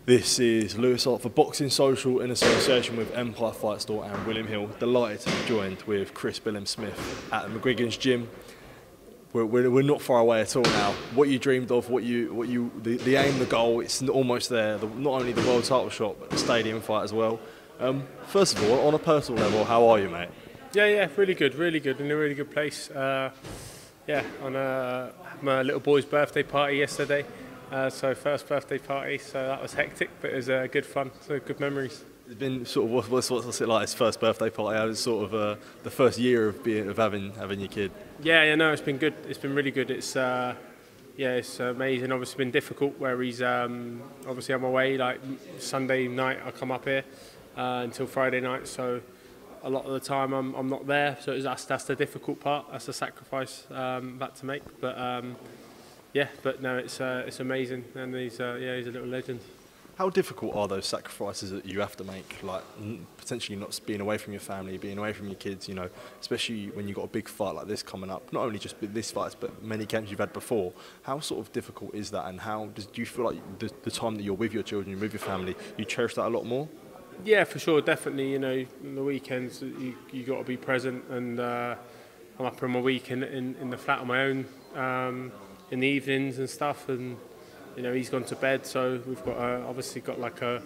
This is Lewis Hart for Boxing Social in association with Empire Fight Store and William Hill. Delighted to be joined with Chris Billam-Smith at the McGuigan's gym. We're not far away at all now. What you dreamed of, the aim, the goal, it's almost there. Not only the world title shot, but the stadium fight as well. First of all, on a personal level, how are you, mate? Yeah, really good, in a really good place. On my little boy's birthday party yesterday. So first birthday party, so that was hectic, but it was good fun, so good memories. It's been sort of what's it like? His first birthday party. It was sort of the first year of having your kid. Yeah, no, it's been good. It's been really good. It's it's amazing. Obviously been difficult where he's obviously I'm away. Like Sunday night, I come up here until Friday night. So a lot of the time I'm not there. So that's the difficult part. That's the sacrifice that to make. But but no, it's amazing, and he's a little legend. How difficult are those sacrifices that you have to make, like potentially not being away from your family, being away from your kids, you know, especially when you've got a big fight like this coming up, not only just this fight, but many camps you've had before. How sort of difficult is that, and do you feel like the time that you're with your children, with your family, you cherish that a lot more? Yeah, for sure, definitely. You know, on the weekends, you got to be present, and I'm up on my week in the flat on my own, in the evenings and stuff, and you know, he's gone to bed, so we've got obviously got like a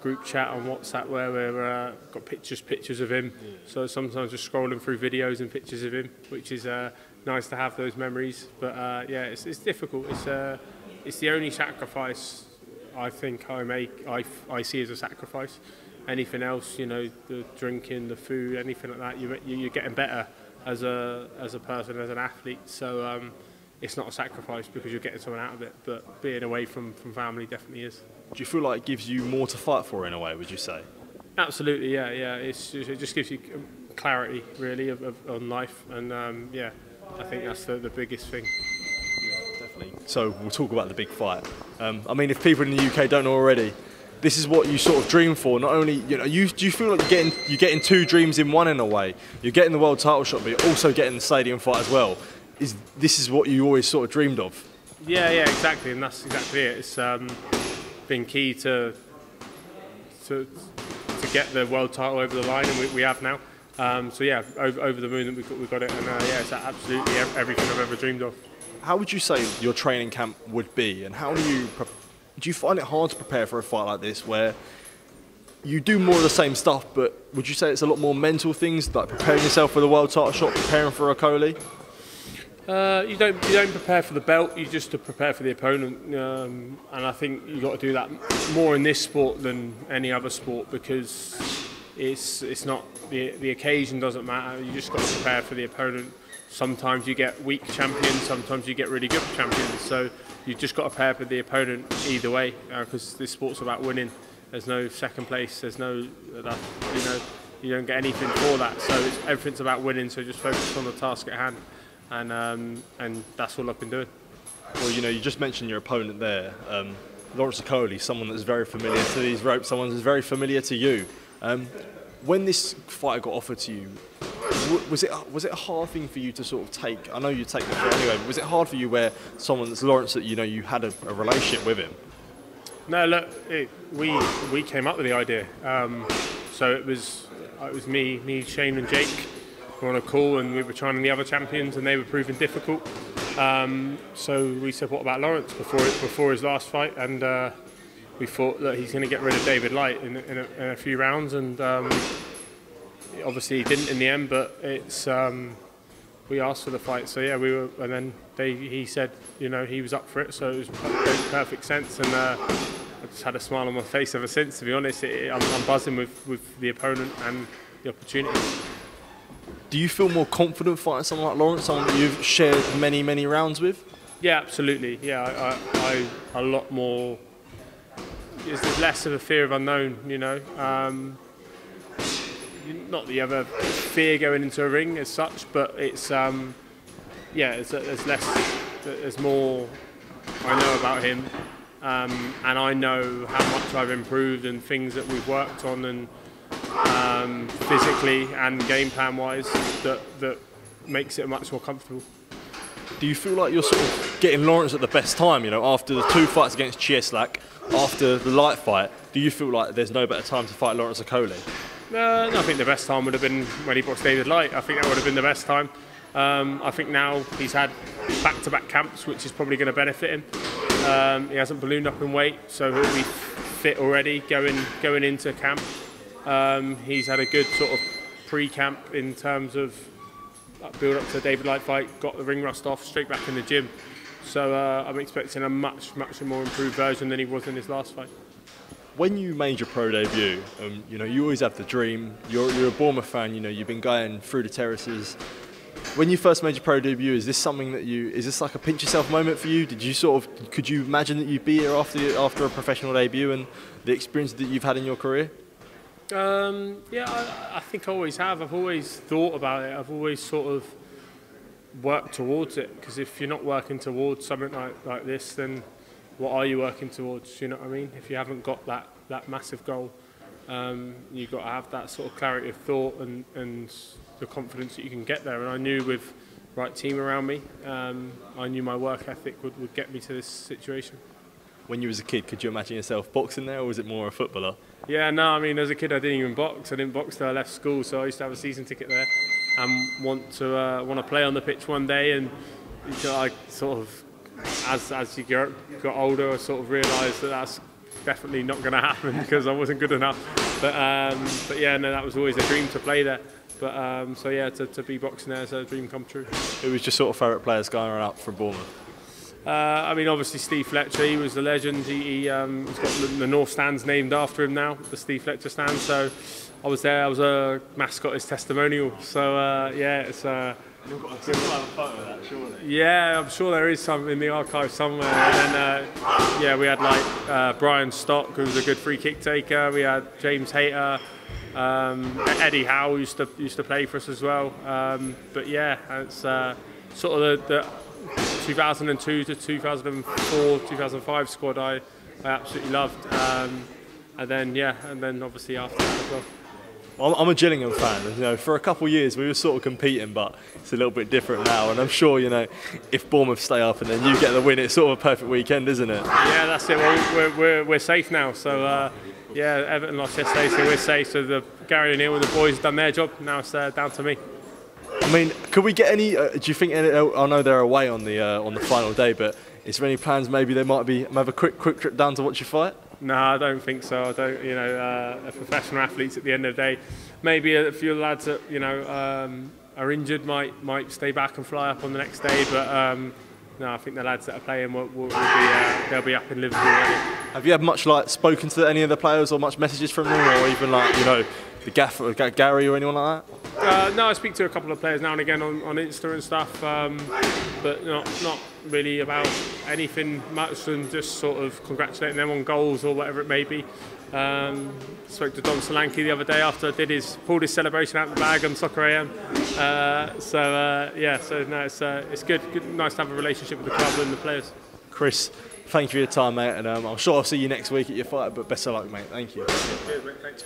group chat on WhatsApp where we've got pictures of him. So sometimes just scrolling through videos and pictures of him, which is nice to have those memories. But it's difficult. It's the only sacrifice I think I make. I see as a sacrifice. Anything else, you know, the drinking, the food, anything like that, you're getting better as a person, as an athlete. So. It's not a sacrifice because you're getting something out of it, but being away from family definitely is. Do you feel like it gives you more to fight for in a way, would you say? Absolutely, yeah. It just gives you clarity, really, on life, and I think that's the biggest thing. Yeah, definitely. So we'll talk about the big fight. I mean, if people in the UK don't know already, this is what you sort of dream for. Not only, you know, do you feel like you're getting two dreams in one in a way? You're getting the world title shot, but you're also getting the stadium fight as well. This is what you always sort of dreamed of? Yeah, exactly, and that's exactly it. It's been key to get the world title over the line, and we have now. Over the moon that we got it, and it's absolutely everything I've ever dreamed of. How would you say your training camp would be, and how do you find it hard to prepare for a fight like this, where you do more of the same stuff, but would you say it's a lot more mental things, like preparing yourself for the world title shot, preparing for Okolie? You don't prepare for the belt. You just prepare for the opponent, and I think you got to do that more in this sport than any other sport, because it's not the occasion doesn't matter. You just got to prepare for the opponent. Sometimes you get weak champions, sometimes you get really good champions. So you just got to prepare for the opponent either way, because this sport's about winning. There's no second place. There's no you don't get anything for that. So everything's about winning. So just focus on the task at hand. And that's all I've been doing. Well, you know, you just mentioned your opponent there, Lawrence Okolie, someone that's very familiar to these ropes, someone that's very familiar to you. When this fight got offered to you, was it a hard thing for you to sort of take? I know you take the fight anyway, but was it hard for you where someone that's Lawrence, that you know you had a relationship with him? No, look, we came up with the idea. So it was me, Shane, and Jake. We were on a call, and we were trying the other champions, and they were proving difficult. So we said, what about Lawrence before his last fight? And we thought that he's going to get rid of David Light in a few rounds, and obviously he didn't in the end. But it's we asked for the fight, so yeah, we were, and then he said, you know, he was up for it, so it made perfect sense, and I just had a smile on my face ever since. To be honest, I'm buzzing with the opponent and the opportunity. Do you feel more confident fighting someone like Lawrence, someone that you've shared many rounds with? Yeah, absolutely. Yeah, I a lot more. There's less of a fear of unknown, you know. Not that you have a fear going into a ring as such, but it's there's less. There's more I know about him, and I know how much I've improved and things that we've worked on, and physically and game plan wise, that makes it much more comfortable. Do you feel like you're sort of getting Lawrence at the best time? You know, after the 2 fights against Cieslak, after the light fight, do you feel like there's no better time to fight Lawrence Okolie? No, I think the best time would have been when he boxed David Light. I think that would have been the best time. I think now he's had back-to-back camps, which is probably going to benefit him. He hasn't ballooned up in weight, so he'll be fit already going into camp. He's had a good sort of pre-camp in terms of build up to the David Light fight, got the ring rust off, straight back in the gym. So I'm expecting a much more improved version than he was in his last fight. When you made your pro debut, you know, you always have the dream. You're a Bournemouth fan. You know, you've been going through the terraces. When you first made your pro debut, is this something that is this like a pinch yourself moment for you? Could you imagine that you'd be here after a professional debut and the experience that you've had in your career? Yeah, I think I always have. I've always thought about it. I've always sort of worked towards it, because if you're not working towards something like this, then what are you working towards? You know what I mean? If you haven't got that massive goal, you've got to have that sort of clarity of thought and the confidence that you can get there. And I knew with the right team around me, I knew my work ethic would get me to this situation. When you was a kid, could you imagine yourself boxing there, or was it more a footballer? Yeah, no, I mean, as a kid I didn't even box. I didn't box till I left school, so I used to have a season ticket there and want to play on the pitch one day. And I sort of, as you got older, I sort of realised that that's definitely not going to happen because I wasn't good enough. But yeah, no, that was always a dream to play there. But so yeah, to be boxing there is a dream come true. Who was your sort of favourite players going up from Bournemouth? I mean, obviously Steve Fletcher, he was the legend. He's got the North Stands named after him now, the Steve Fletcher stand. So I was there, I was a mascot, his testimonial. So yeah, it's... You've got a photo of that, surely? Yeah, I'm sure there is some in the archive somewhere. And then, yeah, we had like Brian Stock, who was a good free kick taker. We had James Hayter, Eddie Howe used to play for us as well. But yeah, it's sort of the 2002 to 2004, 2005 squad I absolutely loved. And then obviously after that as well. I'm a Gillingham fan, and you know, for a couple of years we were sort of competing, but it's a little bit different now. And I'm sure, you know, if Bournemouth stay up and then you get the win, it's sort of a perfect weekend, isn't it? Yeah, that's it. Well, we're safe now. So yeah, Everton lost yesterday, so we're safe. So Gary O'Neill and the boys have done their job. Now it's down to me. I mean, could we get any? Do you think? I know they're away on the final day, but is there any plans? Maybe they might have a quick trip down to watch you fight. No, I don't think so. I don't. You know, professional athletes at the end of the day, maybe a few lads that are injured might stay back and fly up on the next day. But no, I think the lads that are playing will be they'll be up in Liverpool already. Have you had much spoken to any of the players or much messages from them, or even the gaffer, Gary or anyone like that? No, I speak to a couple of players now and again on Insta and stuff, but not really about anything much, than just sort of congratulating them on goals or whatever it may be. Spoke to Don Solanke the other day after pulled his celebration out of the bag on Soccer AM. Yeah, so no, it's good, nice to have a relationship with the club and the players. Chris, thank you for your time, mate, and I'm sure I'll see you next week at your fight, but best of luck, mate. Thank you. Cheers, mate. Thanks.